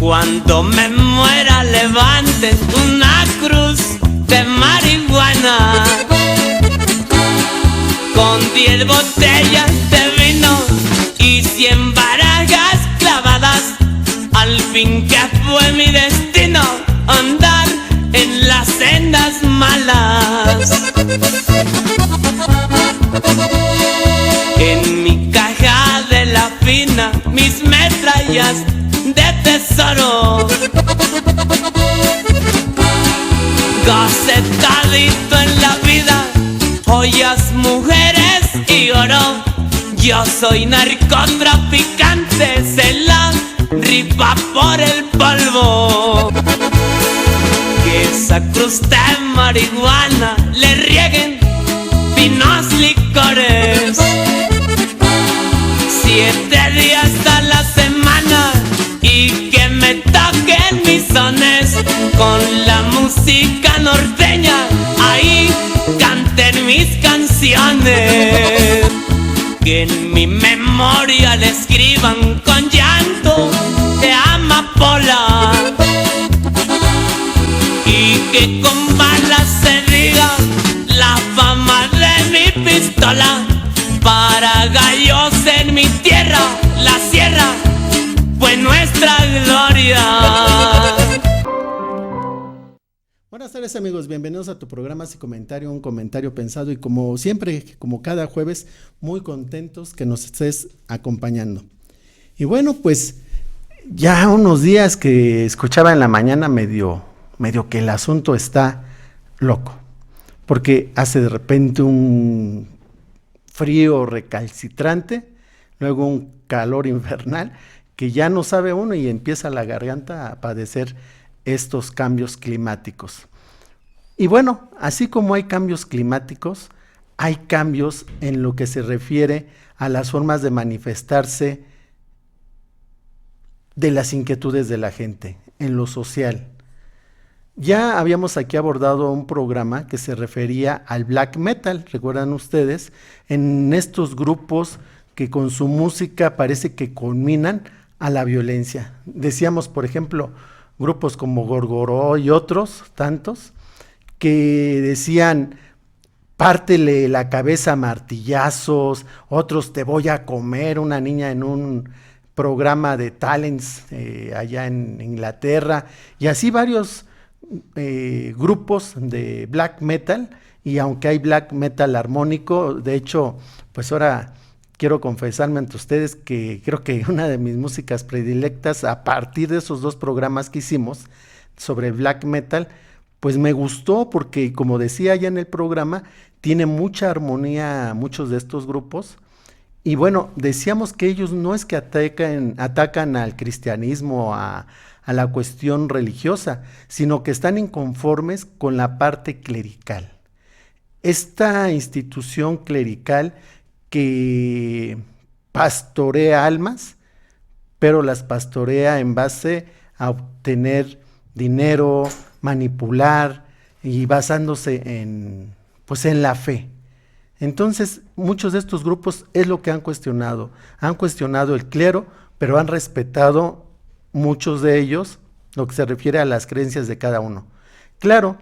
Cuando me muera levanten una cruz de marihuana con 10 botellas de vino y 100 barajas clavadas. Al fin que fue mi destino andar en las sendas malas. En mi caja de la fina mis metrallas de tesoro, gacetadito en la vida, joyas, mujeres y oro. Yo soy narcotraficante, se la rifa por el polvo. Que esa cruz de marihuana le rieguen finos licores. 7 días a la semana y que me toquen mis sones con la música norteña, ahí canten mis canciones. Que en mi memoria le escriban con llanto de amapola y que con balas se diga la fama de mi pistola. Para gallos en mi tierra, la sierra fue nuestra gloria. Buenas tardes amigos, bienvenidos a tu programa Sin Comentario, un comentario pensado, y como siempre, como cada jueves, muy contentos que nos estés acompañando. Y bueno, pues ya unos días que escuchaba en la mañana medio que el asunto está loco, porque hace de repente un frío recalcitrante, luego un calor infernal que ya no sabe uno y empieza la garganta a padecer estos cambios climáticos. Y bueno, así como hay cambios climáticos, hay cambios en lo que se refiere a las formas de manifestarse de las inquietudes de la gente, en lo social. Ya habíamos aquí abordado un programa que se refería al black metal, ¿recuerdan ustedes? En estos grupos que con su música parece que culminan a la violencia. Decíamos, por ejemplo, grupos como Gorgoró y otros tantos, que decían, pártele la cabeza a martillazos, otros te voy a comer, una niña en un programa de talents allá en Inglaterra, y así varios grupos de black metal. Y aunque hay black metal armónico, de hecho, pues ahora quiero confesarme ante ustedes que creo que una de mis músicas predilectas a partir de esos 2 programas que hicimos sobre black metal, pues me gustó porque, como decía ya en el programa, tiene mucha armonía muchos de estos grupos. Y bueno, decíamos que ellos no es que atacan al cristianismo, a la cuestión religiosa, sino que están inconformes con la parte clerical. Esta institución clerical que pastorea almas, pero las pastorea en base a obtener dinero, manipular y basándose en la fe. Entonces, muchos de estos grupos es lo que han cuestionado el clero, pero han respetado muchos de ellos lo que se refiere a las creencias de cada uno. Claro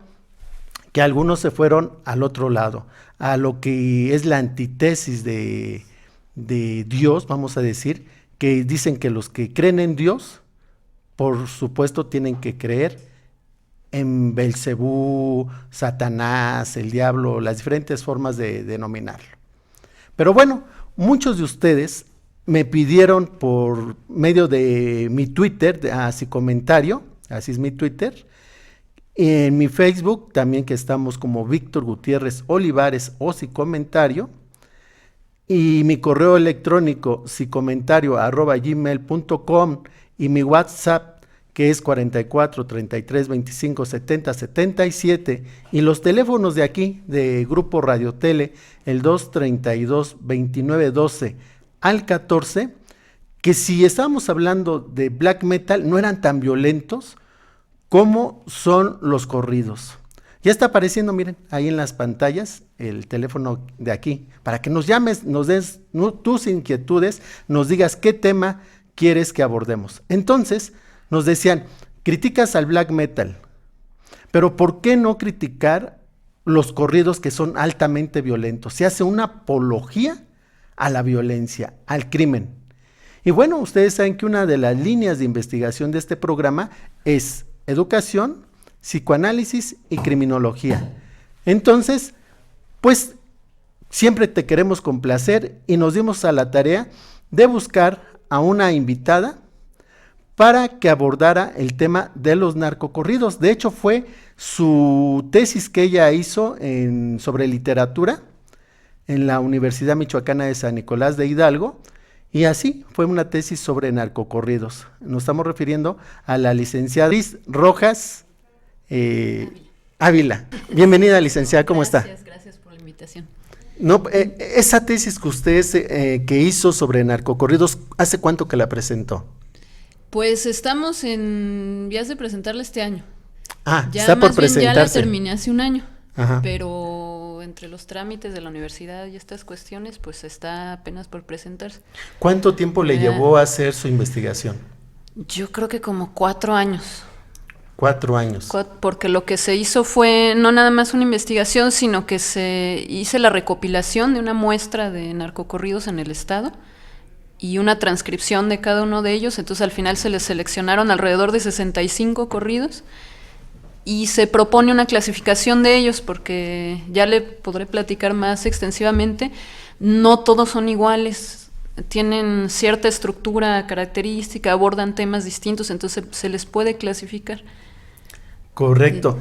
que algunos se fueron al otro lado, a lo que es la antítesis de Dios, vamos a decir, que dicen que los que creen en Dios, por supuesto, tienen que creer en Belcebú, Satanás, el diablo, las diferentes formas de denominarlo. Pero bueno, muchos de ustedes me pidieron por medio de mi Twitter, así comentario, así es mi Twitter, en mi Facebook también, que estamos como Víctor Gutiérrez Olivares o si comentario, y mi correo electrónico sicomentario@gmail.com, y mi WhatsApp, que es 44 33 25 70 77, y los teléfonos de aquí de Grupo Radio Tele, el 232 29 12 al 14, que si estábamos hablando de black metal no eran tan violentos como son los corridos. Ya está apareciendo, miren, ahí en las pantallas el teléfono de aquí, para que nos llames, nos des tus inquietudes, nos digas qué tema quieres que abordemos. Entonces, nos decían, criticas al black metal, pero ¿por qué no criticar los corridos que son altamente violentos? Se hace una apología a la violencia, al crimen. Y bueno, ustedes saben que una de las líneas de investigación de este programa es educación, psicoanálisis y criminología. Entonces, pues siempre te queremos complacer y nos dimos a la tarea de buscar a una invitada para que abordara el tema de los narcocorridos. De hecho, fue su tesis que ella hizo sobre literatura en la Universidad Michoacana de San Nicolás de Hidalgo, y así fue una tesis sobre narcocorridos. Nos estamos refiriendo a la licenciada Beatriz Rojas Ávila. Bienvenida, licenciada, ¿cómo está? Gracias por la invitación. No, esa tesis que usted que hizo sobre narcocorridos, ¿hace cuánto que la presentó? Pues estamos en vías de presentarla este año. Ya está por presentarse. Ya la terminé hace un año. Ajá. Pero entre los trámites de la universidad y estas cuestiones, pues está apenas por presentarse. ¿Cuánto tiempo le llevó a hacer su investigación? Yo creo que como 4 años. 4 años. Porque lo que se hizo fue no nada más una investigación, sino que hice la recopilación de una muestra de narcocorridos en el estado y una transcripción de cada uno de ellos. Entonces al final se les seleccionaron alrededor de 65 corridos y se propone una clasificación de ellos, porque ya le podré platicar más extensivamente. No todos son iguales, tienen cierta estructura característica, abordan temas distintos, entonces se les puede clasificar. Correcto.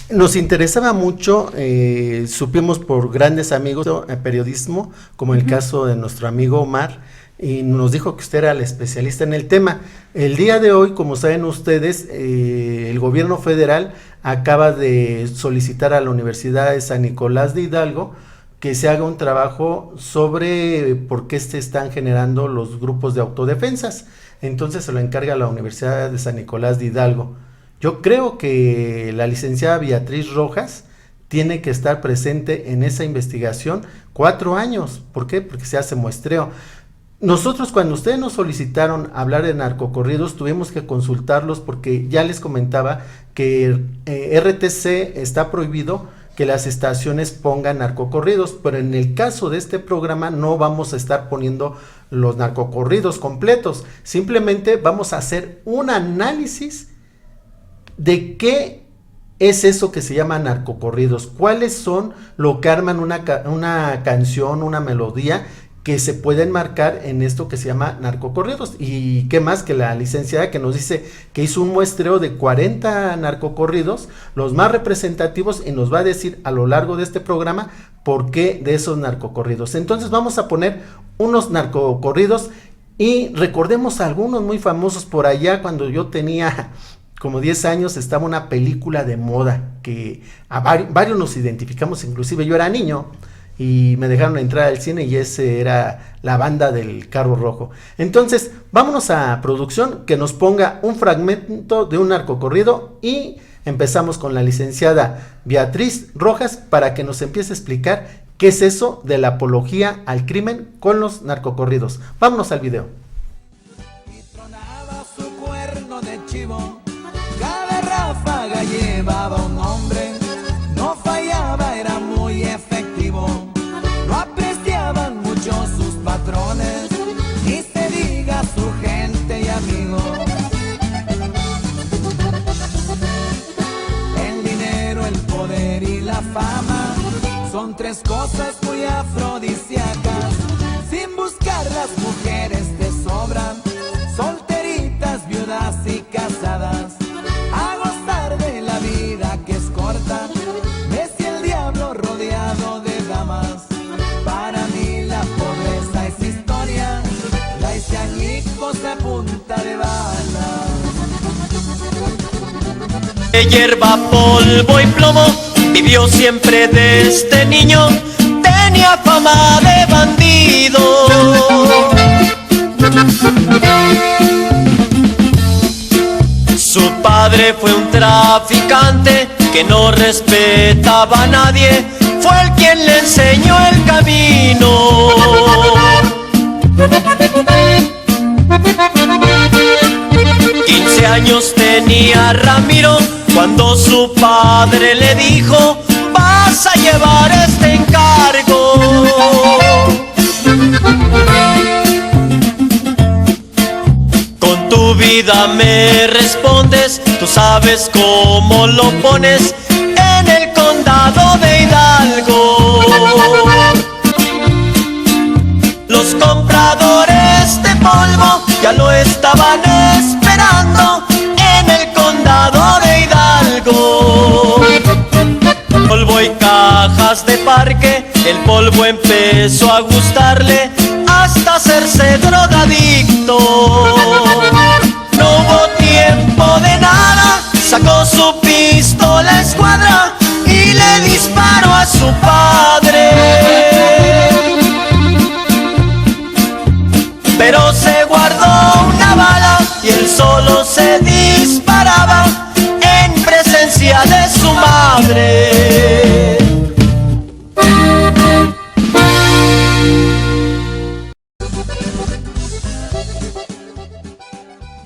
Nos interesaba mucho, supimos por grandes amigos de periodismo, como el caso de nuestro amigo Omar, y nos dijo que usted era el especialista en el tema. El día de hoy, como saben ustedes, el gobierno federal acaba de solicitar a la Universidad de San Nicolás de Hidalgo que se haga un trabajo sobre por qué se están generando los grupos de autodefensas. Entonces se lo encarga la Universidad de San Nicolás de Hidalgo. Yo creo que la licenciada Beatriz Rojas tiene que estar presente en esa investigación 4 años. ¿Por qué? Porque se hace muestreo. Nosotros, cuando ustedes nos solicitaron hablar de narcocorridos, tuvimos que consultarlos porque ya les comentaba que RTC está prohibido que las estaciones pongan narcocorridos, pero en el caso de este programa no vamos a estar poniendo los narcocorridos completos, simplemente vamos a hacer un análisis de qué es eso que se llama narcocorridos, cuáles son lo que arman una canción, una melodía que se pueden marcar en esto que se llama narcocorridos. Y qué más que la licenciada que nos dice que hizo un muestreo de 40 narcocorridos, los más representativos, y nos va a decir a lo largo de este programa por qué de esos narcocorridos. Entonces vamos a poner unos narcocorridos y recordemos algunos muy famosos. Por allá, cuando yo tenía como 10 años, estaba una película de moda que a varios nos identificamos, inclusive yo era niño y me dejaron entrar al cine y ese era la banda del Carro Rojo. Entonces, vámonos a producción, que nos ponga un fragmento de un narcocorrido y empezamos con la licenciada Beatriz Rojas para que nos empiece a explicar qué es eso de la apología al crimen con los narcocorridos. Vámonos al video. Y tronaba su cuerno de chivo, cada ráfaga llevaba un nombre, no fallaba, era muy efectivo. Lo apreciaban mucho sus patrones, ni se diga su gente y amigos. El dinero, el poder y la fama son 3 cosas muy afrodisíacas. Sin buscar las mujeres te sobran, solteritas, viudas y casadas. A gozar de la vida que es corta, ves el diablo rodeado de damas. Para mí la pobreza es historia, la hice añicos a punta de bala. De hierba, polvo y plomo, vivió siempre desde niño, tenía fama de bandido. Su padre fue un traficante que no respetaba a nadie, fue el quien le enseñó el camino. 15 años años tenía Ramiro cuando su padre le dijo: vas a llevar este encargo. Con tu vida me respondes, tú sabes cómo lo pones en el condado de Hidalgo. Los compradores de polvo ya lo estaban esperando en el condado de Hidalgo. Polvo y cajas de parque, el polvo empezó a gustarle hasta hacerse drogadicto. No hubo tiempo de nada, sacó su pistola a escuadra y le disparó a su padre. Pero se guardó una bala y él solo se disparaba en presencia de su madre.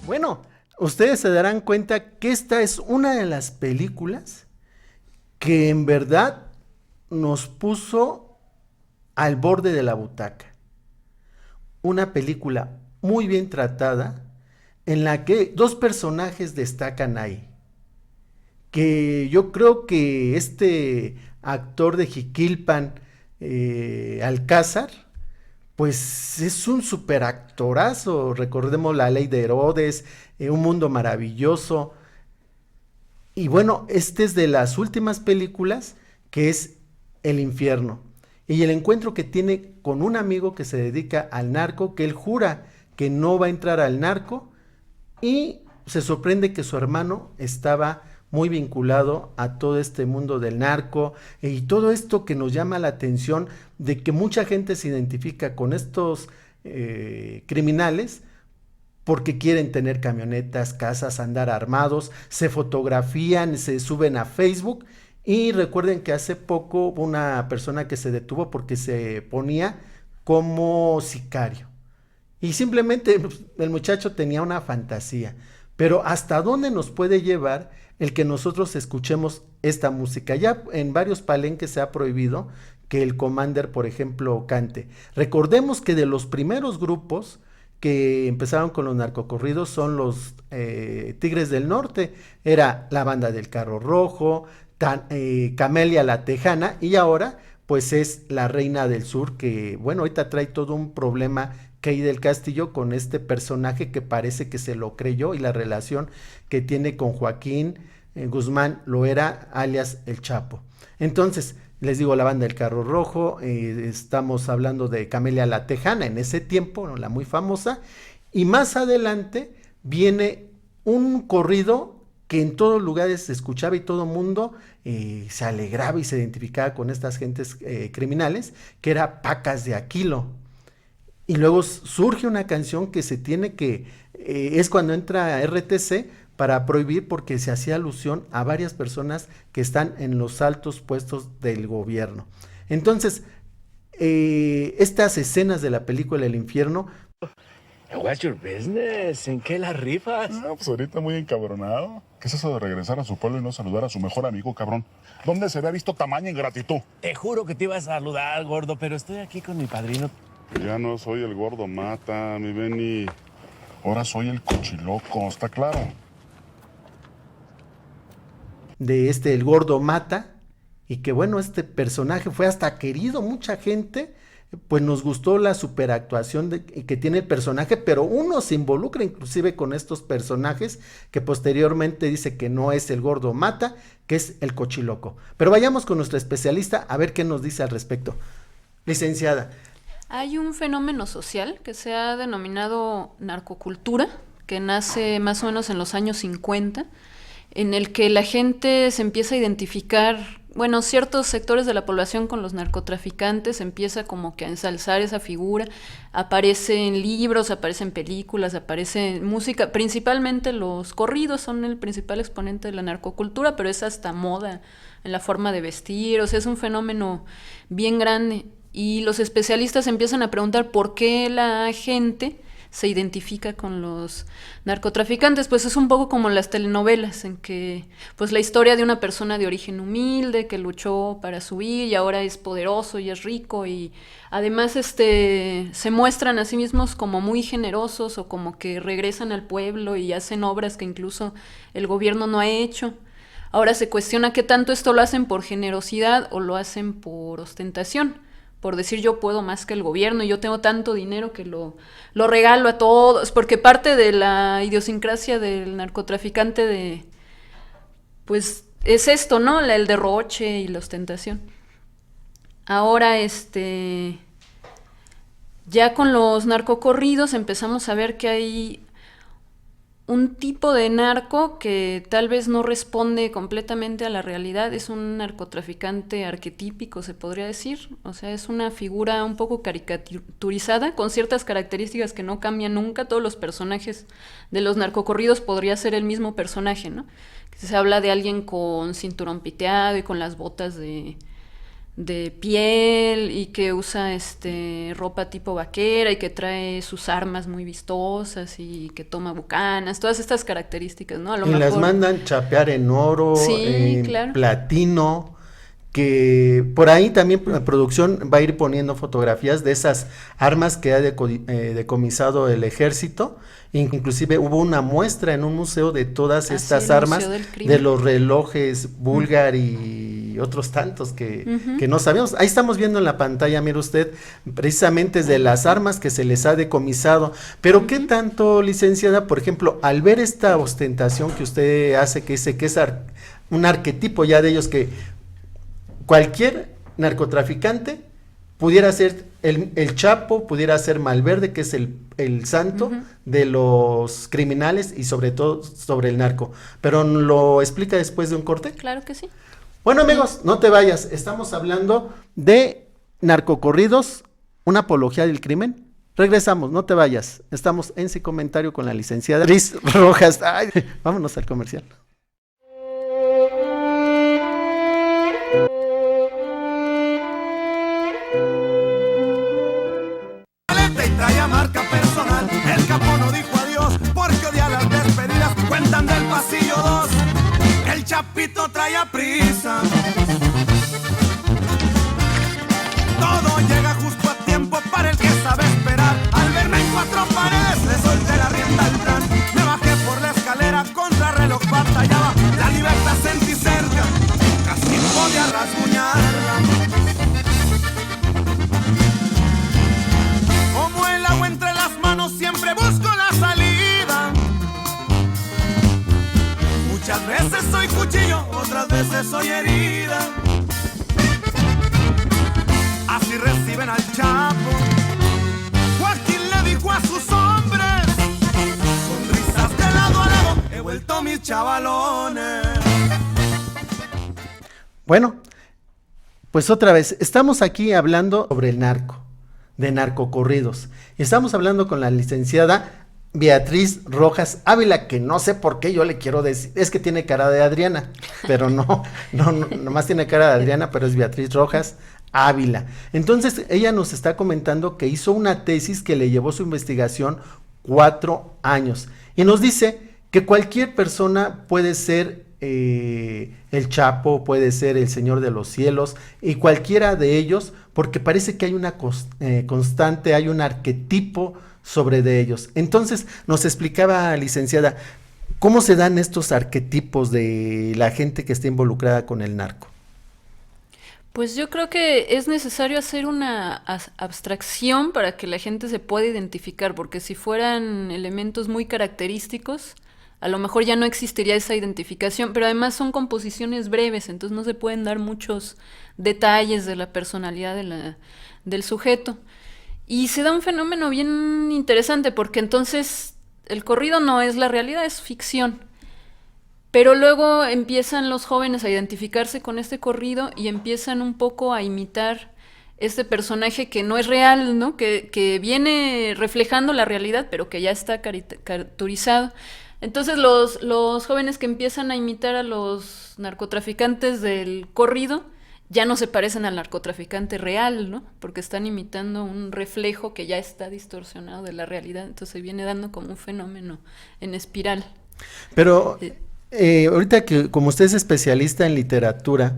Bueno, ustedes se darán cuenta que esta es una de las películas que en verdad nos puso al borde de la butaca. Una película muy bien tratada en la que dos personajes destacan ahí. Que yo creo que este actor de Jiquilpan, Alcázar, pues es un super actorazo. Recordemos La Ley de Herodes, Un Mundo Maravilloso. Y bueno, este es de las últimas películas, que es El Infierno. Y el encuentro que tiene con un amigo que se dedica al narco, que él jura que no va a entrar al narco, y se sorprende que su hermano estaba muy vinculado a todo este mundo del narco, y todo esto que nos llama la atención de que mucha gente se identifica con estos criminales porque quieren tener camionetas, casas, andar armados, se fotografían, se suben a Facebook. Y recuerden que hace poco hubo una persona que se detuvo porque se ponía como sicario. Y simplemente el muchacho tenía una fantasía. Pero ¿hasta dónde nos puede llevar el que nosotros escuchemos esta música? Ya en varios palenques se ha prohibido que el Commander, por ejemplo, cante. Recordemos que de los primeros grupos que empezaron con los narcocorridos son los Tigres del Norte. Era la Banda del Carro Rojo, Camelia la Tejana, y ahora pues es la Reina del Sur, que bueno, ahorita trae todo un problema Key del Castillo con este personaje que parece que se lo creyó, y la relación que tiene con Joaquín Guzmán Loera, alias El Chapo. Entonces, les digo, la Banda del Carro Rojo, estamos hablando de Camelia la Tejana en ese tiempo, ¿no? La muy famosa, y más adelante viene un corrido que en todos lugares se escuchaba y todo mundo se alegraba y se identificaba con estas gentes criminales, que era Pacas de Aquilo. Y luego surge una canción que se tiene que, es cuando entra RTC para prohibir, porque se hacía alusión a varias personas que están en los altos puestos del gobierno. Entonces, estas escenas de la película El Infierno. What's your business? ¿En qué las rifas? No, pues ahorita muy encabronado. ¿Qué es eso de regresar a su pueblo y no saludar a su mejor amigo, cabrón? ¿Dónde se había visto tamaña ingratitud? Te juro que te iba a saludar, gordo, pero estoy aquí con mi padrino. Ya no soy el gordo mata, mi Benny. Ahora soy el cochiloco, ¿está claro? De el gordo mata, y que bueno, este personaje fue hasta querido, mucha gente pues nos gustó la superactuación que tiene el personaje, pero uno se involucra inclusive con estos personajes, que posteriormente dice que no es el gordo mata, que es el cochiloco. Pero vayamos con nuestra especialista a ver qué nos dice al respecto. Licenciada. Hay un fenómeno social que se ha denominado narcocultura, que nace más o menos en los años 50, en el que la gente se empieza a identificar, bueno, ciertos sectores de la población con los narcotraficantes, empieza como que a ensalzar esa figura, aparece en libros, aparece en películas, aparece en música, principalmente los corridos son el principal exponente de la narcocultura, pero es hasta moda en la forma de vestir, o sea, es un fenómeno bien grande, y los especialistas empiezan a preguntar por qué la gente se identifica con los narcotraficantes, pues es un poco como las telenovelas, en que pues la historia de una persona de origen humilde que luchó para subir y ahora es poderoso y es rico, y además se muestran a sí mismos como muy generosos o como que regresan al pueblo y hacen obras que incluso el gobierno no ha hecho. Ahora se cuestiona qué tanto esto lo hacen por generosidad o lo hacen por ostentación, por decir yo puedo más que el gobierno y yo tengo tanto dinero que lo regalo a todos, porque parte de la idiosincrasia del narcotraficante pues es esto, ¿no? El derroche y la ostentación. Ahora ya con los narcocorridos empezamos a ver que hay un tipo de narco que tal vez no responde completamente a la realidad. Es un narcotraficante arquetípico, se podría decir. O sea, es una figura un poco caricaturizada, con ciertas características que no cambian nunca. Todos los personajes de los narcocorridos podría ser el mismo personaje, ¿no? Se habla de alguien con cinturón piteado y con las botas de piel y que usa ropa tipo vaquera y que trae sus armas muy vistosas y que toma bucanas, todas estas características, ¿no? A lo y mejor las mandan chapear en oro, sí, en claro, platino, que por ahí también la producción va a ir poniendo fotografías de esas armas que ha decomisado el ejército. Inclusive hubo una muestra en un museo de todas estas armas, de los relojes Bulgar y otros tantos que no sabíamos. Ahí estamos viendo en la pantalla, mire usted, precisamente es de las armas que se les ha decomisado. Pero ¿qué tanto, licenciada, por ejemplo, al ver esta ostentación que usted hace, que dice que es un arquetipo ya de ellos, que cualquier narcotraficante pudiera ser el Chapo, pudiera ser Malverde, que es el santo de los criminales y sobre todo sobre el narco? Pero lo explica después de un corte. Claro que sí. Bueno, amigos, no te vayas. Estamos hablando de narcocorridos, una apología del crimen. Regresamos, no te vayas. Estamos en Sin Comentario con la licenciada Beatriz Rojas. Ay, vámonos al comercial. Traía marca personal, el capo no dijo adiós porque odia las despedidas, cuentan del pasillo 2, el Chapito traía prisa. Todo llega justo a tiempo para el que sabe esperar, al verme en 4 paredes le solté la rienda al plan, me bajé por la escalera, contra reloj batallaba, la libertad sentí cerca, casi podía rasguñarla. Como el agua entre las manos siempre busco la salida. Muchas veces soy cuchillo, otras veces soy herida. Así reciben al Chapo. Joaquín le dijo a sus hombres, sonrisas de lado a lado, he vuelto mis chavalones. Bueno, pues otra vez, estamos aquí hablando sobre el narco, de narcocorridos. Estamos hablando con la licenciada Beatriz Rojas Ávila, que no sé por qué yo le quiero decir, es que tiene cara de Adriana, pero no, nomás tiene cara de Adriana, pero es Beatriz Rojas Ávila. Entonces, ella nos está comentando que hizo una tesis que le llevó su investigación 4 años, y nos dice que cualquier persona puede ser el Chapo, puede ser el Señor de los Cielos, y cualquiera de ellos, porque parece que hay una constante, hay un arquetipo sobre de ellos. Entonces, nos explicaba, licenciada, ¿cómo se dan estos arquetipos de la gente que está involucrada con el narco? Pues yo creo que es necesario hacer una abstracción para que la gente se pueda identificar, porque si fueran elementos muy característicos, a lo mejor ya no existiría esa identificación, pero además son composiciones breves, entonces no se pueden dar muchos detalles de la personalidad del sujeto. Y se da un fenómeno bien interesante, porque entonces el corrido no es la realidad, es ficción. Pero luego empiezan los jóvenes a identificarse con este corrido y empiezan un poco a imitar este personaje que no es real, ¿no? Que viene reflejando la realidad, pero que ya está caricaturizado. Entonces los jóvenes que empiezan a imitar a los narcotraficantes del corrido ya no se parecen al narcotraficante real, ¿no? Porque están imitando un reflejo que ya está distorsionado de la realidad, entonces se viene dando como un fenómeno en espiral. Pero ahorita que como usted es especialista en literatura,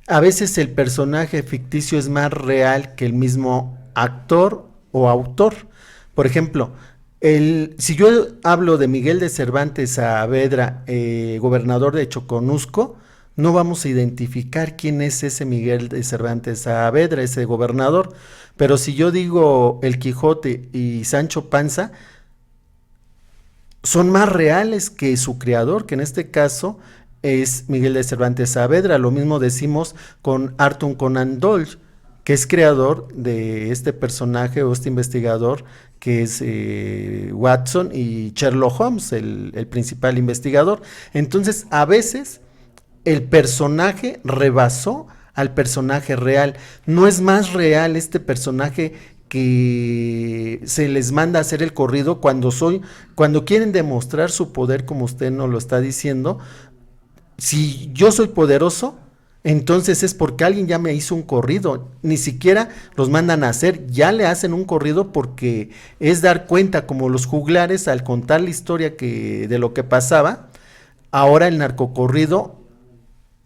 a veces el personaje ficticio es más real que el mismo actor o autor. Por ejemplo, si yo hablo de Miguel de Cervantes Saavedra, gobernador de Choconusco, no vamos a identificar quién es ese Miguel de Cervantes Saavedra, ese gobernador. Pero si yo digo El Quijote y Sancho Panza, son más reales que su creador, que en este caso es Miguel de Cervantes Saavedra. Lo mismo decimos con Arthur Conan Doyle, que es creador de este personaje o este investigador que es Watson y Sherlock Holmes, el principal investigador. Entonces, a veces el personaje rebasó al personaje real. No es más real este personaje que se les manda a hacer el corrido cuando quieren demostrar su poder, como usted nos lo está diciendo. Si yo soy poderoso, entonces es porque alguien ya me hizo un corrido. Ni siquiera los mandan a hacer, ya le hacen un corrido porque es dar cuenta, como los juglares al contar la historia de lo que pasaba. Ahora el narcocorrido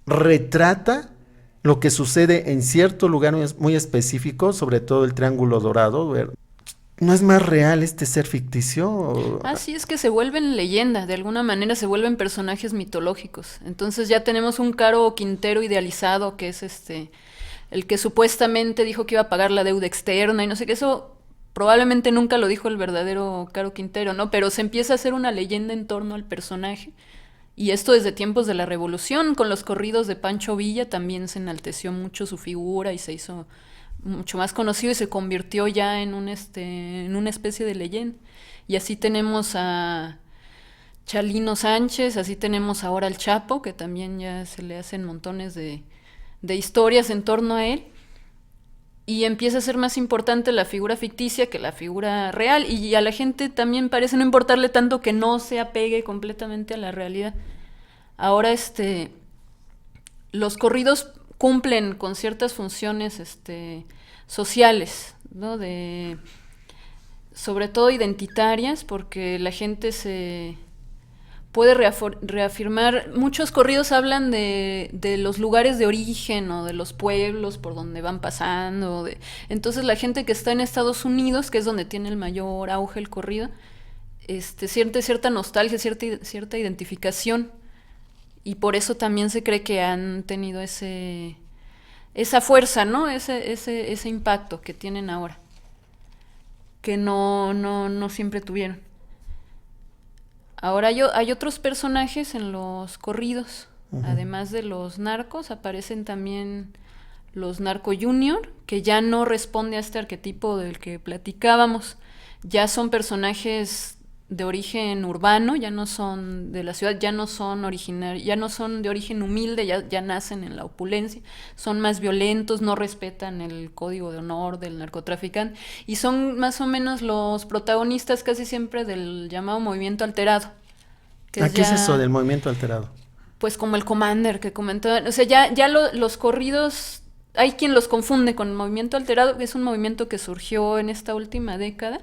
retrata lo que sucede en cierto lugar muy específico, sobre todo el Triángulo Dorado. ¿No es más real este ser ficticio? Sí, es que se vuelven leyenda, de alguna manera se vuelven personajes mitológicos. Entonces ya tenemos un Caro Quintero idealizado, que es el que supuestamente dijo que iba a pagar la deuda externa y no sé qué. Eso probablemente nunca lo dijo el verdadero Caro Quintero, ¿no? Pero se empieza a hacer una leyenda en torno al personaje. Y esto desde tiempos de la Revolución, con los corridos de Pancho Villa también se enalteció mucho su figura y se hizo mucho más conocido y se convirtió ya en en una especie de leyenda. Y así tenemos a Chalino Sánchez, así tenemos ahora al Chapo, que también ya se le hacen montones de historias en torno a él. Y empieza a ser más importante la figura ficticia que la figura real, y a la gente también parece no importarle tanto que no se apegue completamente a la realidad. Ahora los corridos cumplen con ciertas funciones sociales, ¿no? Sobre todo identitarias, porque la gente se puede reafirmar. Muchos corridos hablan de los lugares de origen o de los pueblos por donde van pasando. Entonces la gente que está en Estados Unidos, que es donde tiene el mayor auge el corrido, siente cierta nostalgia, cierta identificación, y por eso también se cree que han tenido esa fuerza, ¿no? Ese impacto que tienen ahora, que no siempre tuvieron. Ahora hay otros personajes en los corridos. Uh-huh. Además de los narcos, aparecen también los narco junior, que ya no responde a este arquetipo del que platicábamos. Ya son personajes de origen urbano, ya no son de la ciudad, ya no son de origen humilde, ya nacen en la opulencia, son más violentos, no respetan el código de honor del narcotraficante, y son más o menos los protagonistas casi siempre del llamado movimiento alterado. ¿Qué es eso del movimiento alterado? Pues como el Commander que comentaban, o sea, ya los corridos, hay quien los confunde con el movimiento alterado, que es un movimiento que surgió en esta última década,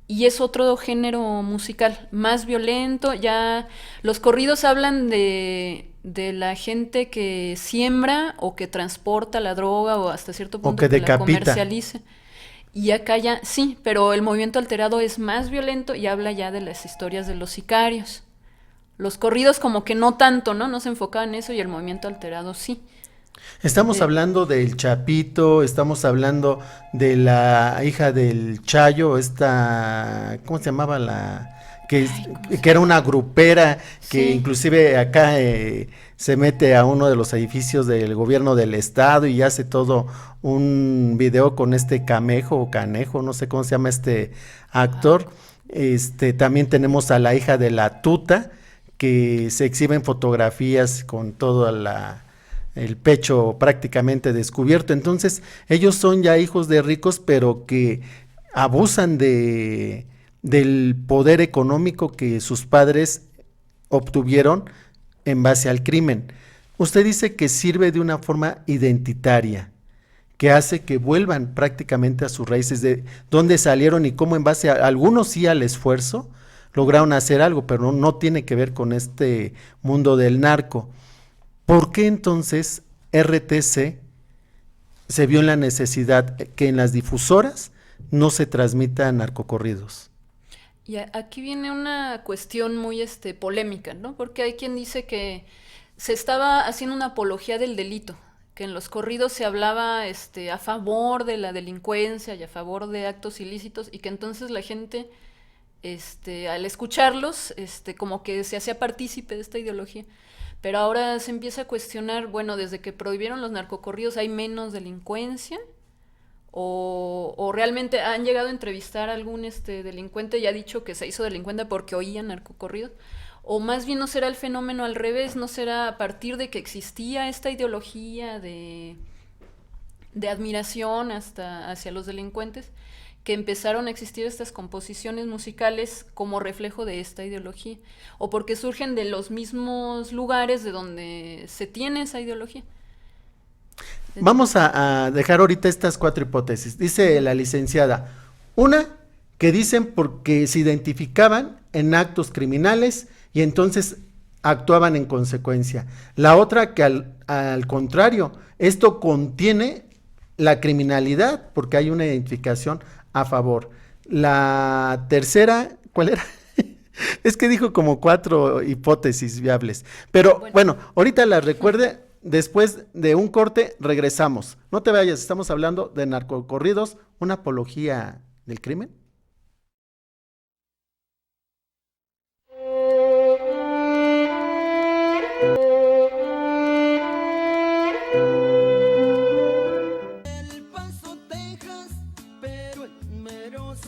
y es otro género musical, más violento. Ya los corridos hablan de la gente que siembra o que transporta la droga o hasta cierto punto que la comercializa. Y acá ya, sí, pero el movimiento alterado es más violento y habla ya de las historias de los sicarios. Los corridos como que no tanto, ¿no? No se enfocaban en eso, y el movimiento alterado sí. Estamos hablando del Chapito, estamos hablando de la hija del Chayo, ¿cómo se llamaba que era una grupera que sí, inclusive acá se mete a uno de los edificios del gobierno del estado y hace todo un video con Camejo o Canejo, no sé cómo se llama este actor. También tenemos a la hija de la Tuta, que se exhiben fotografías con todo el pecho prácticamente descubierto. Entonces ellos son ya hijos de ricos, pero que abusan del poder económico que sus padres obtuvieron en base al crimen. Usted dice que sirve de una forma identitaria, que hace que vuelvan prácticamente a sus raíces de dónde salieron y cómo en base a algunos sí al esfuerzo lograron hacer algo, pero no tiene que ver con este mundo del narco. ¿Por qué entonces RTC se vio en la necesidad que en las difusoras no se transmitan narcocorridos? Y aquí viene una cuestión muy polémica, ¿no? Porque hay quien dice que se estaba haciendo una apología del delito, que en los corridos se hablaba a favor de la delincuencia y a favor de actos ilícitos, y que entonces la gente al escucharlos como que se hacía partícipe de esta ideología. Pero ahora se empieza a cuestionar, bueno, desde que prohibieron los narcocorridos hay menos delincuencia, o realmente han llegado a entrevistar a algún delincuente y ha dicho que se hizo delincuente porque oía narcocorridos, o más bien no será el fenómeno al revés, no será a partir de que existía esta ideología de admiración hacia los delincuentes, que empezaron a existir estas composiciones musicales como reflejo de esta ideología, o porque surgen de los mismos lugares de donde se tiene esa ideología. Vamos a dejar ahorita estas 4 hipótesis. Dice la licenciada, una, que dicen porque se identificaban en actos criminales y entonces actuaban en consecuencia. La otra, que al contrario, esto contiene la criminalidad porque hay una identificación a favor. La tercera, ¿cuál era? Es que dijo como 4 hipótesis viables. Pero bueno, ahorita las recuerde, después de un corte regresamos. No te vayas, estamos hablando de narcocorridos, una apología del crimen.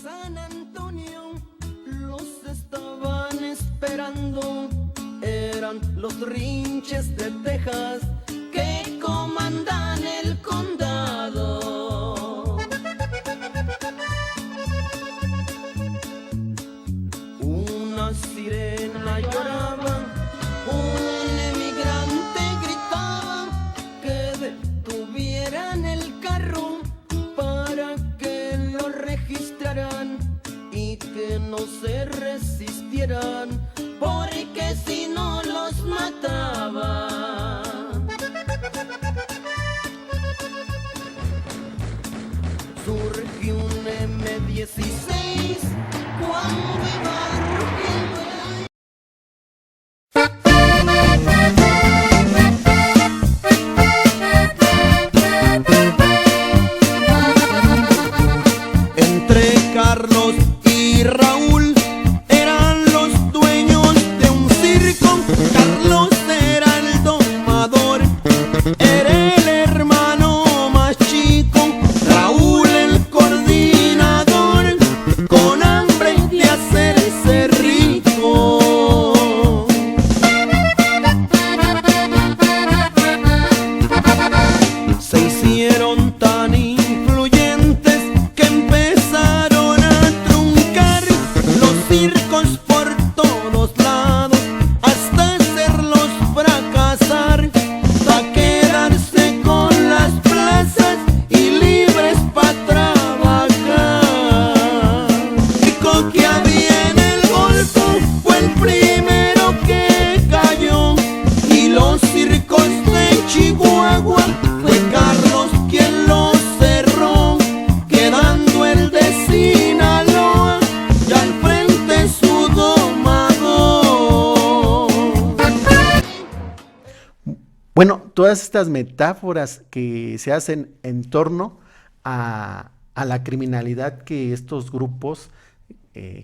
San Antonio los estaban esperando, eran los rinches de Texas que comandan el condado. Una sirena lloraba, un emigrante gritaba que detuvieran el carro para que lo registraran y que no se resistieran, porque si no los mataban. Surgió un M16 cuando iba rugiendo el aire. Entre Carlos y Raúl eran los dueños de un circo. Carlos era el domador, era el hermano más chico. Raúl el coordinador, con hambre de hacerse rico. Se hicieron tan influyentes que empezaron a truncar los circos por todos lados, hasta hacerlos fracasar, pa' quedarse con las plazas y libres pa' trabajar. Rico que había en el Golfo fue el primero que cayó, y los circos de Chihuahua fue Carlos quien los cerró, quedando el de Sinaloa y al frente su domador. Bueno, todas estas metáforas que se hacen en torno a la criminalidad que estos grupos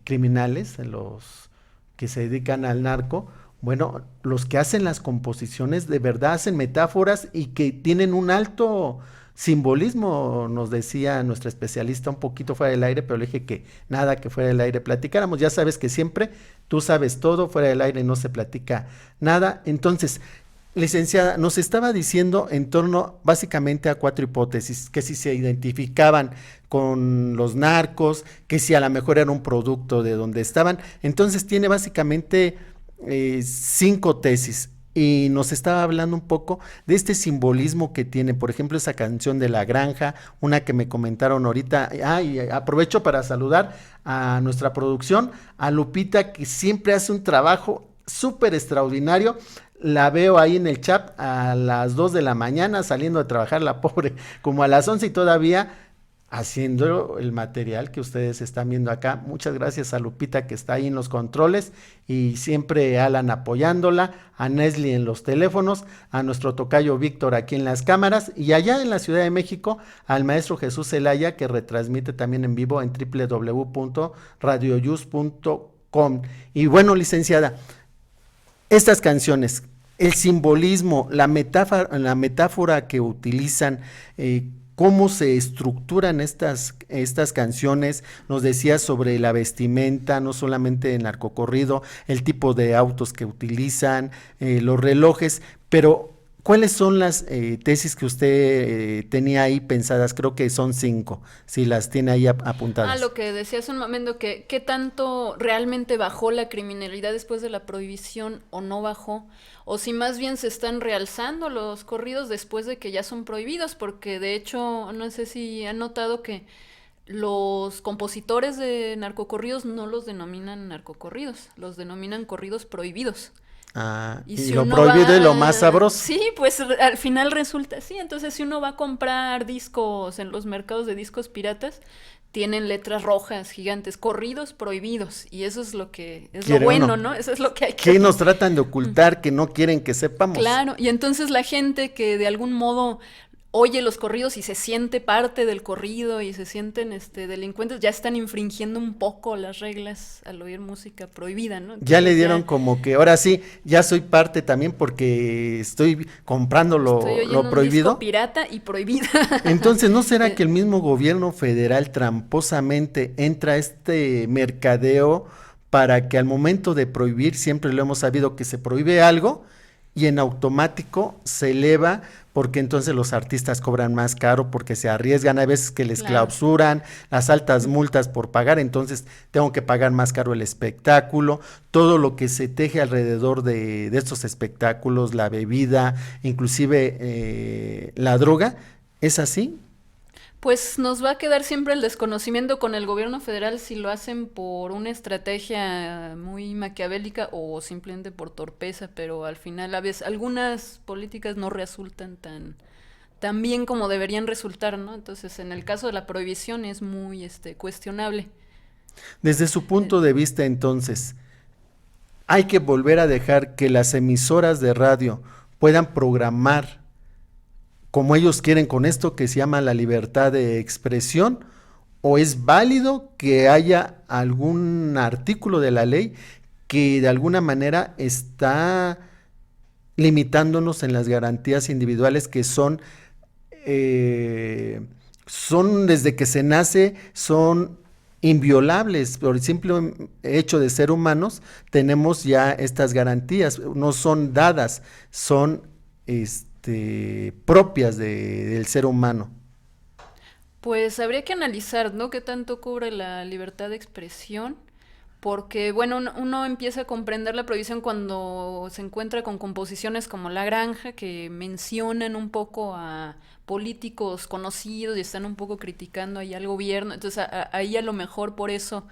criminales, los que se dedican al narco, bueno, los que hacen las composiciones de verdad hacen metáforas y que tienen un alto simbolismo, nos decía nuestra especialista un poquito fuera del aire, pero le dije que nada, que fuera del aire platicáramos. Ya sabes que siempre tú sabes todo, fuera del aire no se platica nada. Entonces, licenciada, nos estaba diciendo en torno básicamente a 4 hipótesis, que si se identificaban con los narcos, que si a lo mejor era un producto de donde estaban. Entonces tiene básicamente 5 tesis. y nos estaba hablando un poco de este simbolismo que tiene, por ejemplo, esa canción de La Granja, una que me comentaron ahorita. Y aprovecho para saludar a nuestra producción, a Lupita, que siempre hace un trabajo súper extraordinario. La veo ahí en el chat a las 2 de la mañana saliendo de trabajar, la pobre, como a las 11 y todavía haciendo el material que ustedes están viendo acá. Muchas gracias a Lupita, que está ahí en los controles, y siempre Alan apoyándola, a Nesli en los teléfonos, a nuestro tocayo Víctor aquí en las cámaras, y allá en la Ciudad de México al maestro Jesús Zelaya, que retransmite también en vivo en www.radioyus.com. Y bueno, licenciada, estas canciones, el simbolismo, la metáfora que utilizan, cómo se estructuran estas canciones. Nos decía sobre la vestimenta, no solamente en narcocorrido, el tipo de autos que utilizan, los relojes, pero ¿cuáles son las tesis que usted tenía ahí pensadas? Creo que son 5, si las tiene ahí apuntadas. Lo que decía hace un momento, que qué tanto realmente bajó la criminalidad después de la prohibición o no bajó, o si más bien se están realzando los corridos después de que ya son prohibidos, porque de hecho, no sé si han notado que los compositores de narcocorridos no los denominan narcocorridos, los denominan corridos prohibidos. Y si lo prohibido es lo más sabroso. Sí, pues al final resulta así. Entonces, si uno va a comprar discos en los mercados de discos piratas, tienen letras rojas gigantes, corridos prohibidos, y eso es lo que es lo bueno, ¿no? Eso es lo que hay que... ¿Qué nos tratan de ocultar, que no quieren que sepamos? Claro, y entonces la gente que de algún modo oye los corridos y se siente parte del corrido y se sienten delincuentes, ya están infringiendo un poco las reglas al oír música prohibida, ¿no? Entonces, ya le dieron como que ahora sí, ya soy parte también porque estoy comprando lo prohibido. Un disco pirata y prohibida. Entonces, ¿no será que el mismo gobierno federal tramposamente entra a este mercadeo para que al momento de prohibir, siempre lo hemos sabido que se prohíbe algo y en automático se eleva, porque entonces los artistas cobran más caro, porque se arriesgan, a veces que les clausuran, las altas multas por pagar, entonces tengo que pagar más caro el espectáculo, todo lo que se teje alrededor de estos espectáculos, la bebida, inclusive la droga, ¿es así? Pues nos va a quedar siempre el desconocimiento con el gobierno federal si lo hacen por una estrategia muy maquiavélica o simplemente por torpeza, pero al final a veces algunas políticas no resultan tan bien como deberían resultar, ¿no? Entonces, en el caso de la prohibición es muy cuestionable. Desde su punto de vista, entonces, ¿hay que volver a dejar que las emisoras de radio puedan programar como ellos quieren con esto que se llama la libertad de expresión, o es válido que haya algún artículo de la ley que de alguna manera está limitándonos en las garantías individuales que son desde que se nace, son inviolables? Por el simple hecho de ser humanos tenemos ya estas garantías, no son dadas, son propias del ser humano. Pues habría que analizar, ¿no?, qué tanto cubre la libertad de expresión, porque, bueno, uno empieza a comprender la prohibición cuando se encuentra con composiciones como La Granja, que mencionan un poco a políticos conocidos y están un poco criticando ahí al gobierno, entonces ahí a lo mejor por eso,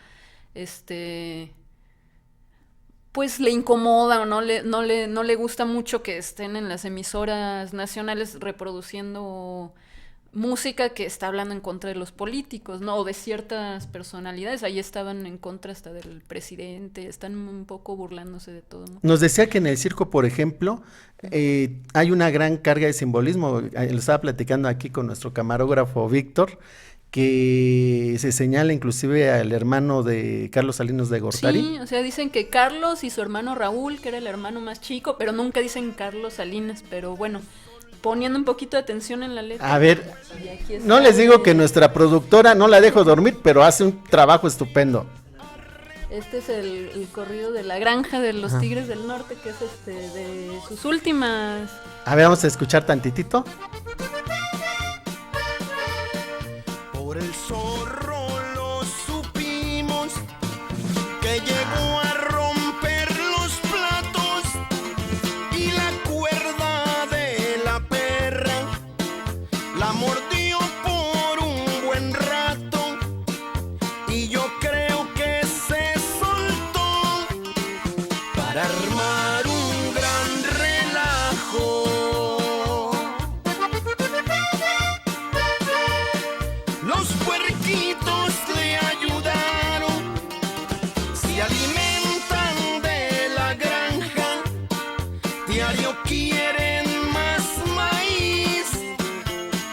pues le incomoda o no le gusta mucho que estén en las emisoras nacionales reproduciendo música que está hablando en contra de los políticos, ¿no? O de ciertas personalidades. Ahí estaban en contra hasta del presidente, están un poco burlándose de todo, ¿no? Nos decía que en el circo, por ejemplo, hay una gran carga de simbolismo. Lo estaba platicando aquí con nuestro camarógrafo Víctor, que se señala inclusive al hermano de Carlos Salinas de Gortari. Sí, o sea, dicen que Carlos y su hermano Raúl, que era el hermano más chico, pero nunca dicen Carlos Salinas, pero bueno, poniendo un poquito de atención en la letra. A ver, no les digo que nuestra productora no la dejo dormir, pero hace un trabajo estupendo. Este es el corrido de La Granja de los Tigres del Norte, que es de sus últimas. A ver, vamos a escuchar tantitito. Por el zorro lo supimos, que llegó a romper los platos y la para armar un gran relajo. Los puerquitos le ayudaron, se alimentan de la granja, diario quieren más maíz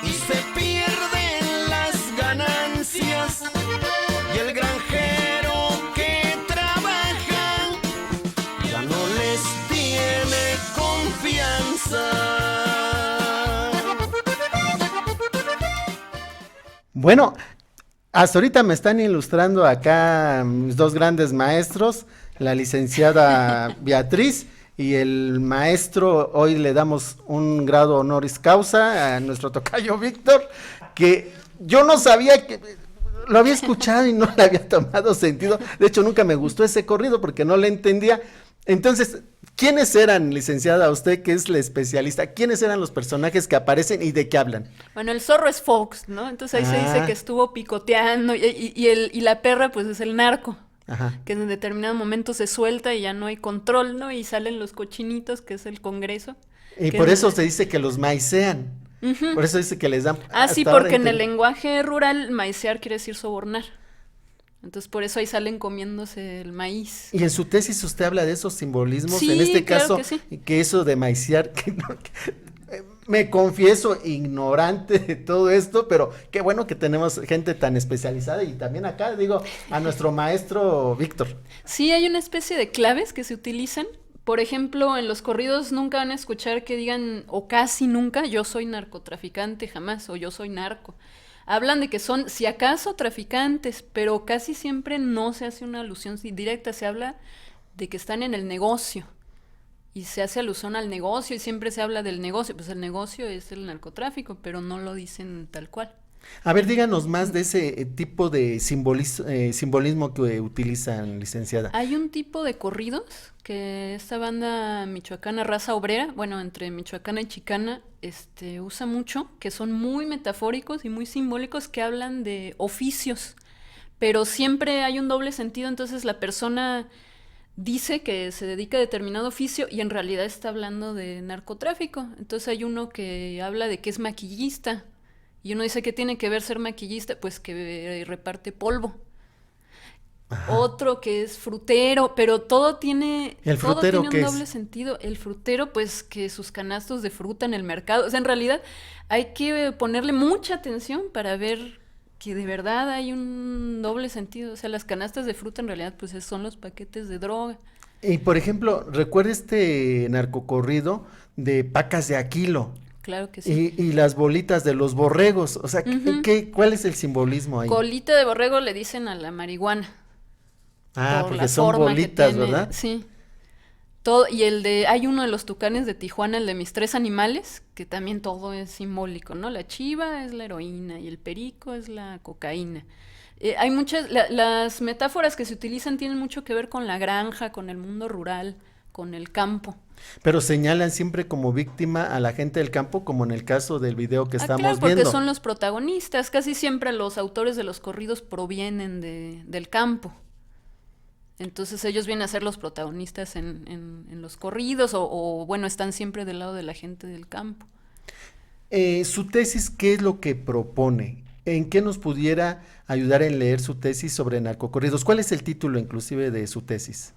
y se pierden las ganancias. Y el granjero que trabaja ya no les tiene confianza. Bueno, hasta ahorita me están ilustrando acá mis dos grandes maestros, la licenciada Beatriz y el maestro, hoy le damos un grado honoris causa a nuestro tocayo Víctor, que yo no sabía que... Lo había escuchado y no le había tomado sentido. De hecho, nunca me gustó ese corrido porque no le entendía. Entonces, ¿quiénes eran, licenciada, usted que es la especialista? ¿Quiénes eran los personajes que aparecen y de qué hablan? Bueno, el zorro es Fox, ¿no? Entonces ahí se dice que estuvo picoteando y la perra pues es el narco. Ajá. Que en determinado momento se suelta y ya no hay control, ¿no? Y salen los cochinitos, que es el Congreso. Y que por es eso se dice que los maicean. Ujú. Por eso dice que les dan... Ah, sí, hasta ahora porque en el entendí. lenguaje rural maicear quiere decir sobornar. Entonces por eso ahí salen comiéndose el maíz. Y en su tesis usted habla de esos simbolismos, Sí, en este claro caso, que sí. que eso de maiciar, me confieso ignorante de todo esto, pero qué bueno que tenemos gente tan especializada y también acá, digo, a nuestro maestro Víctor. Sí, hay una especie de claves que se utilizan. Por ejemplo, en los corridos nunca van a escuchar que digan, o casi nunca, yo soy narcotraficante, jamás, o yo soy narco. Hablan de que son, si acaso, traficantes, pero casi siempre no se hace una alusión directa, se habla de que están en el negocio. Y se hace alusión al negocio y siempre se habla del negocio. Pues el negocio es el narcotráfico, pero no lo dicen tal cual. A ver, díganos más de ese tipo de simbolismo que utilizan, licenciada. Hay un tipo de corridos que esta banda michoacana, Raza Obrera, bueno, entre michoacana y chicana, usa mucho, que son muy metafóricos y muy simbólicos, que hablan de oficios, pero siempre hay un doble sentido, entonces la persona dice que se dedica a determinado oficio y en realidad está hablando de narcotráfico. Entonces hay uno que habla de que es maquillista y uno dice que tiene que ver ser maquillista, pues que reparte polvo. Ajá. Otro que es frutero, pero todo tiene un doble sentido. El frutero, pues que sus canastos de fruta en el mercado, o sea, en realidad hay que ponerle mucha atención para ver que de verdad hay un doble sentido. O sea, las canastas de fruta en realidad pues son los paquetes de droga. Y por ejemplo, recuerda este narcocorrido de Pacas de Aquilo. Claro que sí. Y las bolitas de los borregos, o sea, ¿cuál es el simbolismo ahí? Colita de borrego le dicen a la marihuana. Ah, porque son bolitas, ¿verdad? Sí. Y hay uno de los tucanes de Tijuana, el de mis 3 animales, que también todo es simbólico, ¿no? La chiva es la heroína y el perico es la cocaína. Hay muchas, las metáforas que se utilizan tienen mucho que ver con la granja, con el mundo rural, con el campo. Pero señalan siempre como víctima a la gente del campo, como en el caso del video que estamos claro, porque viendo. son los protagonistas, casi siempre los autores de los corridos provienen del campo. Entonces ellos vienen a ser los protagonistas en los corridos o bueno, están siempre del lado de la gente del campo. Su tesis, ¿qué es lo que propone? ¿En qué nos pudiera ayudar en leer su tesis sobre narcocorridos? ¿Cuál es el título inclusive de su tesis?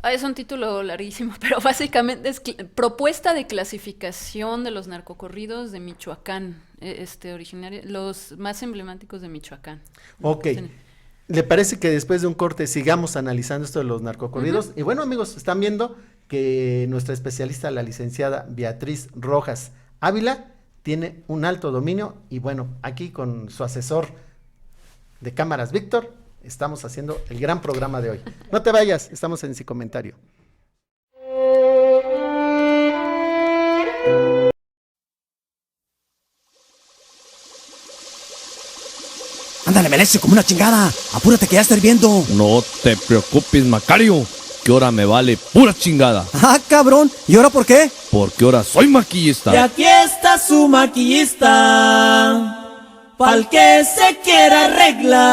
Es un título larguísimo, pero básicamente es propuesta de clasificación de los narcocorridos de Michoacán, los más emblemáticos de Michoacán. Ok. ¿Le parece que después de un corte sigamos analizando esto de los narcocorridos? Y bueno, amigos, están viendo que nuestra especialista, la licenciada Beatriz Rojas Ávila, tiene un alto dominio y bueno, aquí con su asesor de cámaras, Víctor, estamos haciendo el gran programa de hoy. No te vayas, estamos en Sin Comentario. Ándale, Melesio, como una chingada. Apúrate que ya está hirviendo. No te preocupes, Macario, que ahora me vale pura chingada. Ah, cabrón. ¿Y ahora por qué? Porque ahora soy maquillista. Y aquí está su maquillista, pa'l que se quiera arreglar.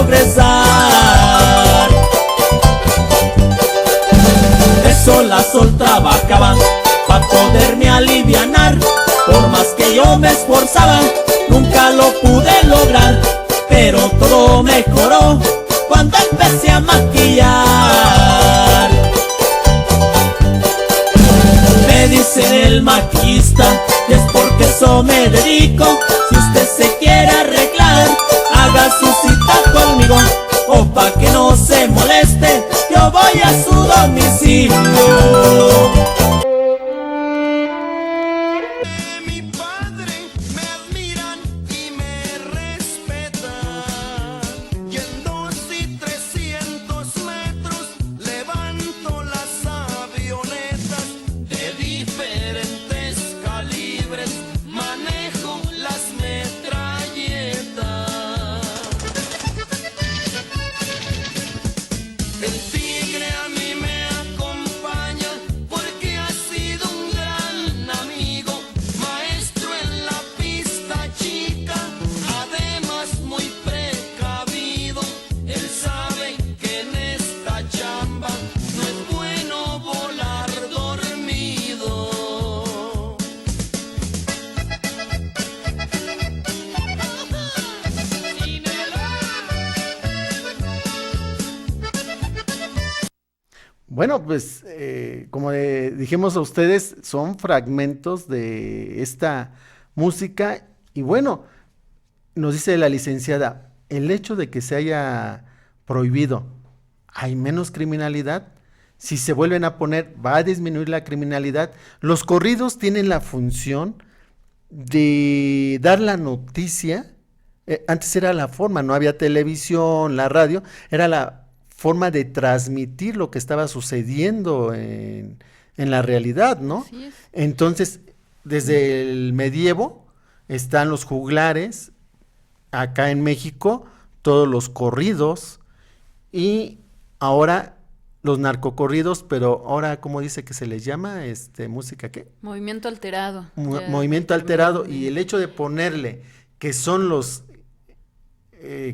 progresar. De sol a sol trabajaba pa' poderme alivianar. Por más que yo me esforzaba, nunca lo pude lograr. Pero todo mejoró cuando empecé a maquillar. Me dicen el maquillista, y es porque eso me dedico. Si usted se quiere arreglar, haga su cita conmigo, o pa' que no se moleste, yo voy a su domicilio. Mi padre me admiran y me respetan, y en 2 y 300 metros levanto las avionetas de diferentes calibres, manejo las metralletas. El tigre a mí me acompaña porque ha sido un gran amigo, maestro en la pista chica, además muy precavido. Él sabe que en esta chamba no es bueno volar dormido. Bueno, pues como dijimos a ustedes, son fragmentos de esta música y bueno, nos dice la licenciada, el hecho de que se haya prohibido, ¿hay menos criminalidad? Si se vuelven a poner, ¿va a disminuir la criminalidad? Los corridos tienen la función de dar la noticia. Antes era la forma, no había televisión, la radio, era la forma de transmitir lo que estaba sucediendo en la realidad, ¿no? Así es. Entonces, desde el medievo están los juglares, acá en México, todos los corridos, y ahora los narcocorridos, pero ahora, ¿cómo dice que se les llama? ¿Música qué? Movimiento alterado. Ya Movimiento alterado, terminó. y el hecho de ponerle que son los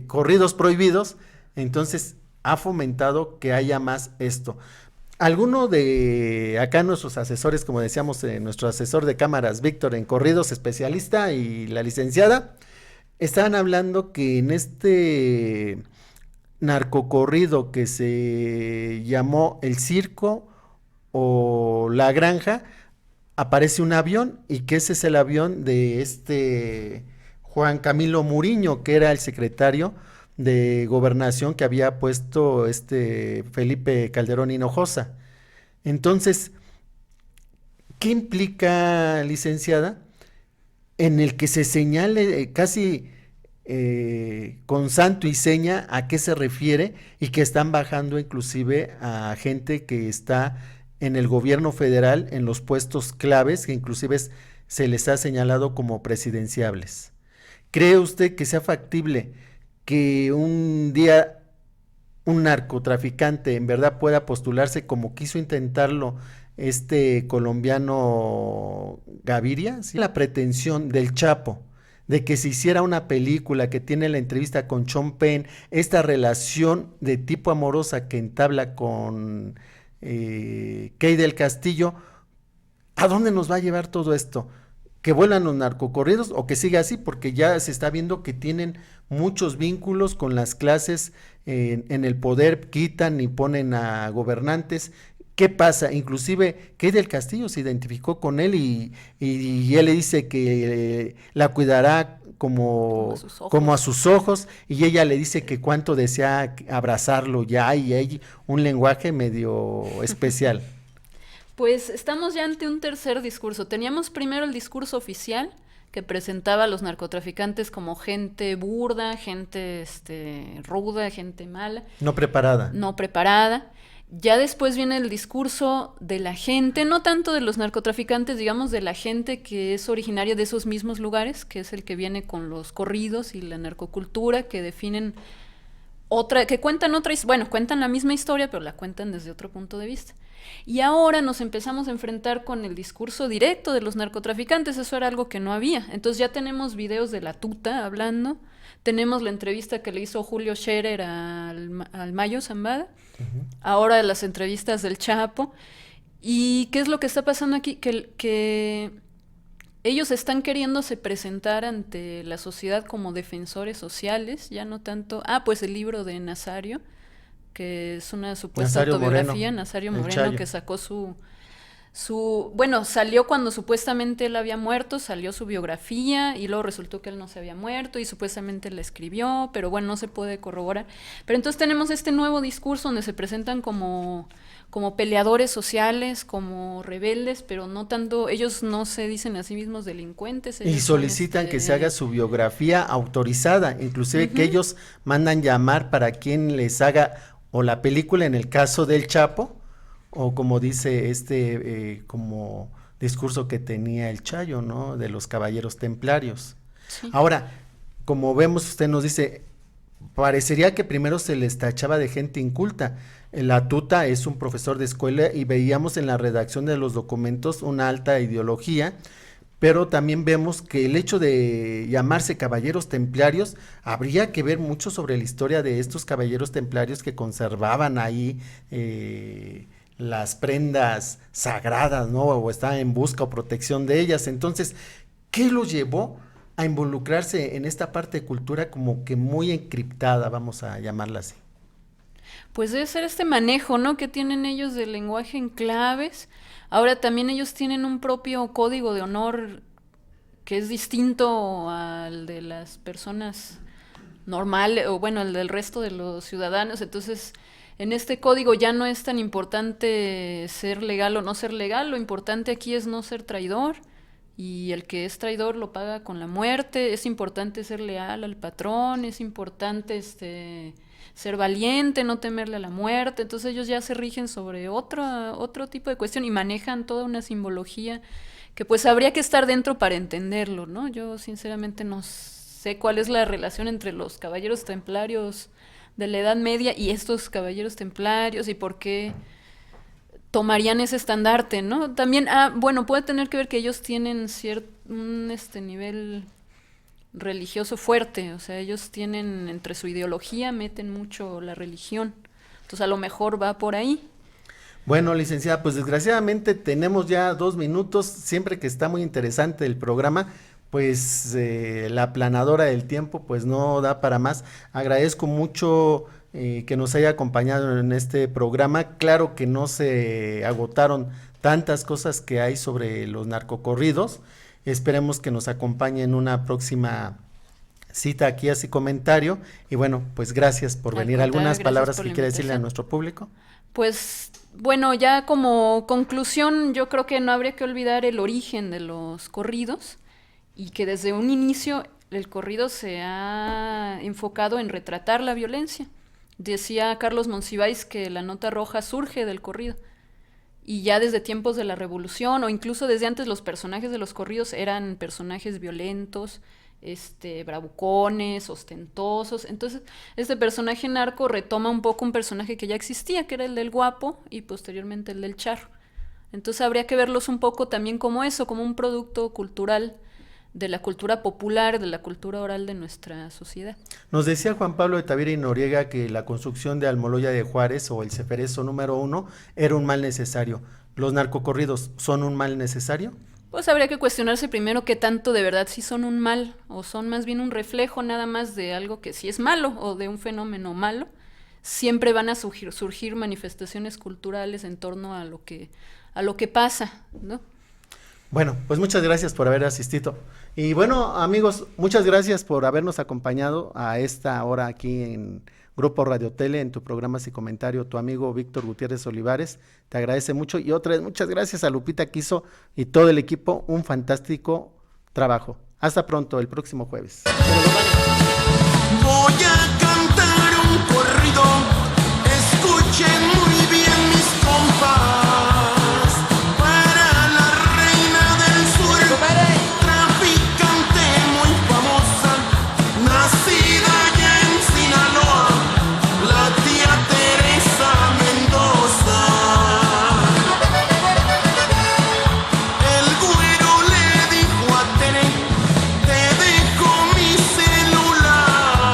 corridos prohibidos, entonces ha fomentado que haya más esto. Alguno de acá nuestros asesores, como decíamos, nuestro asesor de cámaras, Víctor, en corridos, especialista, y la licenciada, estaban hablando que en este narcocorrido que se llamó El Circo o La Granja, aparece un avión, y que ese es el avión de Juan Camilo Muriño, que era el secretario de Gobernación que había puesto Felipe Calderón Hinojosa. Entonces, ¿qué implica, licenciada? En el que se señale casi con santo y seña a qué se refiere, y que están bajando inclusive a gente que está en el gobierno federal en los puestos claves, que inclusive se les ha señalado como presidenciables. ¿Cree usted que sea factible que un día un narcotraficante en verdad pueda postularse, como quiso intentarlo este colombiano Gaviria? ¿Sí? La pretensión del Chapo de que se hiciera una película, que tiene la entrevista con Sean Penn, esta relación de tipo amorosa que entabla con Kay del Castillo, ¿a dónde nos va a llevar todo esto? ¿Que vuelan los narcocorridos o que siga así? Porque ya se está viendo que tienen muchos vínculos con las clases en el poder, quitan y ponen a gobernantes. ¿Qué pasa? Inclusive Kay del Castillo se identificó con él y él le dice que la cuidará como a sus ojos, y ella le dice que cuánto desea abrazarlo ya, y hay un lenguaje medio especial. Pues estamos ya ante un tercer discurso. Teníamos primero el discurso oficial, que presentaba a los narcotraficantes como gente burda, gente ruda, gente mala. No preparada. No preparada. Ya después viene el discurso de la gente, no tanto de los narcotraficantes, digamos de la gente que es originaria de esos mismos lugares, que es el que viene con los corridos y la narcocultura, que definen que cuentan cuentan la misma historia, pero la cuentan desde otro punto de vista. Y ahora nos empezamos a enfrentar con el discurso directo de los narcotraficantes. Eso era algo que no había. Entonces ya tenemos videos de la tuta hablando, tenemos la entrevista que le hizo Julio Scherer al Mayo Zambada, ahora las entrevistas del Chapo. ¿Y qué es lo que está pasando aquí? Que ellos están queriéndose presentar ante la sociedad como defensores sociales, ya no tanto... pues el libro de Nazario, que es una supuesta autobiografía, Nazario Moreno, que sacó bueno, salió cuando supuestamente él había muerto, salió su biografía y luego resultó que él no se había muerto y supuestamente la escribió, pero bueno, no se puede corroborar. Pero entonces tenemos este nuevo discurso donde se presentan como peleadores sociales, como rebeldes, pero no tanto, ellos no se dicen a sí mismos delincuentes. Y solicitan que se haga su biografía autorizada, inclusive que ellos mandan llamar para quien les haga o la película en el caso del Chapo, o como dice como discurso que tenía el Chayo, ¿no? De los caballeros templarios. Sí. Ahora, como vemos, usted nos dice, parecería que primero se les tachaba de gente inculta. La Tuta es un profesor de escuela y veíamos en la redacción de los documentos una alta ideología, pero también vemos que el hecho de llamarse caballeros templarios, habría que ver mucho sobre la historia de estos caballeros templarios que conservaban ahí las prendas sagradas, ¿no? O estaban en busca o protección de ellas. Entonces, ¿qué los llevó a involucrarse en esta parte de cultura como que muy encriptada, vamos a llamarla así? Pues debe ser este manejo, ¿no? Que tienen ellos del lenguaje en claves. Ahora también ellos tienen un propio código de honor que es distinto al de las personas normales, o bueno, el del resto de los ciudadanos. Entonces, en este código ya no es tan importante ser legal o no ser legal, lo importante aquí es no ser traidor, y el que es traidor lo paga con la muerte. Es importante ser leal al patrón, es importante ser valiente, no temerle a la muerte. Entonces ellos ya se rigen sobre otro tipo de cuestión y manejan toda una simbología que pues habría que estar dentro para entenderlo, ¿no? Yo sinceramente no sé cuál es la relación entre los caballeros templarios de la Edad Media y estos caballeros templarios y por qué tomarían ese estandarte, ¿no? También, bueno, puede tener que ver que ellos tienen un nivel religioso fuerte, o sea, ellos tienen, entre su ideología, meten mucho la religión, entonces a lo mejor va por ahí. Bueno, licenciada, pues desgraciadamente tenemos ya 2 minutos, siempre que está muy interesante el programa, pues la aplanadora del tiempo pues no da para más. Agradezco mucho que nos haya acompañado en este programa. Claro que no se agotaron tantas cosas que hay sobre los narcocorridos. Esperemos que nos acompañe en una próxima cita aquí a Así Comentario. Y bueno, pues gracias por venir. ¿Algunas palabras que quiera decirle a nuestro público? Pues bueno, ya como conclusión, yo creo que no habría que olvidar el origen de los corridos y que desde un inicio el corrido se ha enfocado en retratar la violencia. Decía Carlos Monsiváis que la nota roja surge del corrido. Y ya desde tiempos de la Revolución o incluso desde antes los personajes de los corridos eran personajes violentos, bravucones, ostentosos. Entonces, este personaje narco retoma un poco un personaje que ya existía, que era el del guapo y posteriormente el del charro. Entonces habría que verlos un poco también como eso, como un producto cultural de la cultura popular, de la cultura oral de nuestra sociedad. Nos decía Juan Pablo de Tavira y Noriega que la construcción de Almoloya de Juárez o el Ceferezo número 1 era un mal necesario. ¿Los narcocorridos son un mal necesario? Pues habría que cuestionarse primero qué tanto de verdad sí son un mal, o son más bien un reflejo nada más de algo que sí es malo, o de un fenómeno malo. Siempre van a surgir manifestaciones culturales en torno a lo que pasa, ¿no? Bueno, pues muchas gracias por haber asistido. Y bueno, amigos, muchas gracias por habernos acompañado a esta hora aquí en Grupo Radio Tele, en tu programa Así Comentario. Tu amigo Víctor Gutiérrez Olivares te agradece mucho. Y otra vez, muchas gracias a Lupita que hizo y todo el equipo un fantástico trabajo. Hasta pronto, el próximo jueves. Voy a cantar un corrido, escuchen muy bien mis compas. Celular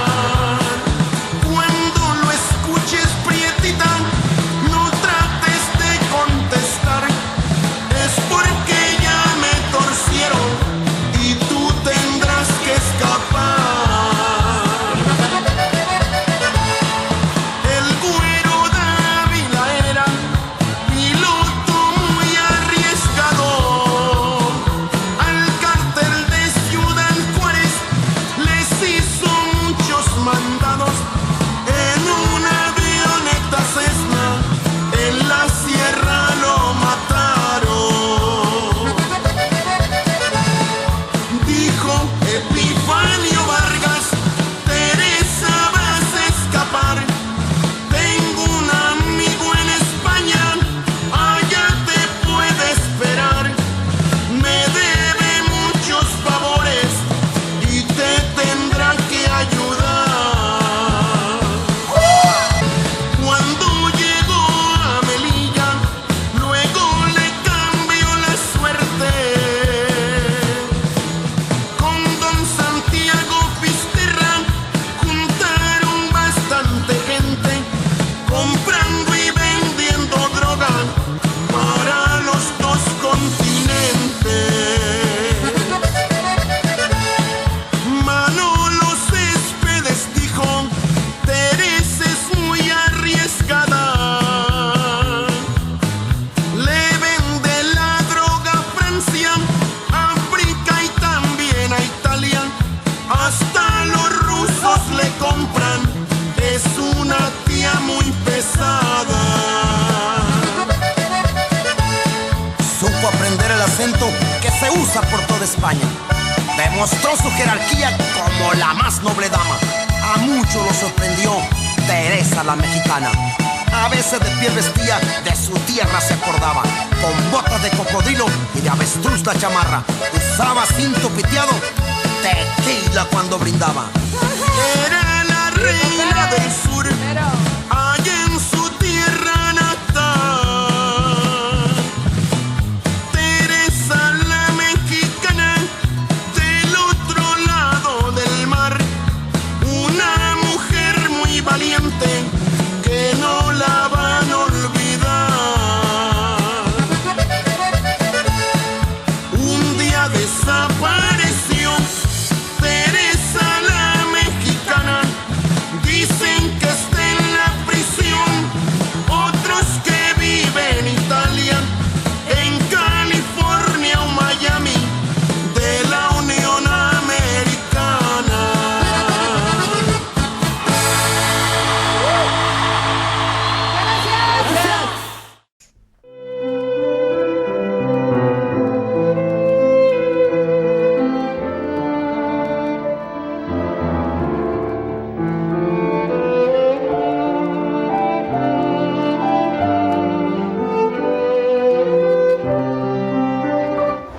se usa por toda España. Demostró su jerarquía como la más noble dama. A muchos lo sorprendió Teresa la mexicana. A veces de piel vestía, de su tierra se acordaba. Con botas de cocodrilo y de avestruz la chamarra. Usaba cinto piteado, tequila cuando brindaba. Era la reina del sur